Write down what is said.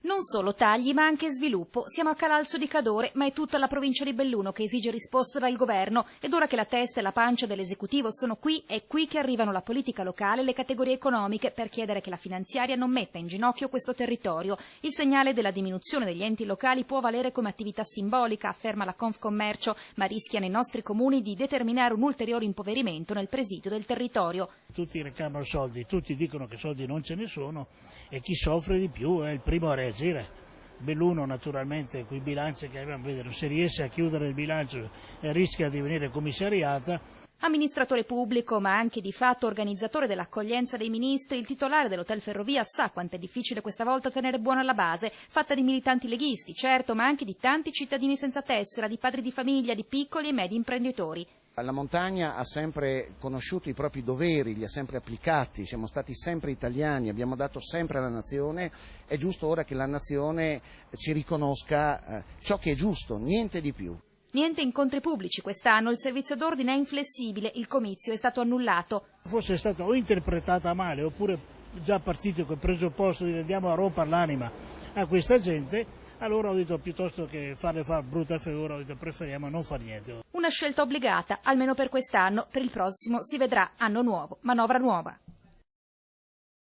Non solo tagli, ma anche sviluppo. Siamo a Calalzo di Cadore, ma è tutta la provincia di Belluno che esige risposte dal governo. Ed ora che la testa e la pancia dell'esecutivo sono qui, è qui che arrivano la politica locale e le categorie economiche per chiedere che la finanziaria non metta in ginocchio questo territorio. Il segnale della diminuzione degli enti locali può valere come attività simbolica, afferma la Confcommercio, ma rischia nei nostri comuni di determinare un ulteriore impoverimento nel presidio del territorio. Tutti reclamano soldi, tutti dicono che soldi non ce ne sono e chi soffre di più è il primo a reagire. Belluno naturalmente con i bilanci che abbiamo, vedere, se riesce a chiudere il bilancio rischia di venire commissariata. Amministratore pubblico, ma anche di fatto organizzatore dell'accoglienza dei ministri, il titolare dell'Hotel Ferrovia sa quanto è difficile questa volta tenere buona la base, fatta di militanti leghisti, certo, ma anche di tanti cittadini senza tessera, di padri di famiglia, di piccoli e medi imprenditori. La montagna ha sempre conosciuto i propri doveri, li ha sempre applicati, siamo stati sempre italiani, abbiamo dato sempre alla nazione, è giusto ora che la nazione ci riconosca ciò che è giusto, niente di più. Niente incontri pubblici quest'anno, il servizio d'ordine è inflessibile, il comizio è stato annullato. Forse è stata o interpretata male oppure già partito col presupposto di andiamo a rompere l'anima a questa gente. Allora ho detto piuttosto che farle fare brutta figura, ho detto preferiamo non far niente. Una scelta obbligata, almeno per quest'anno, per il prossimo si vedrà, anno nuovo, manovra nuova.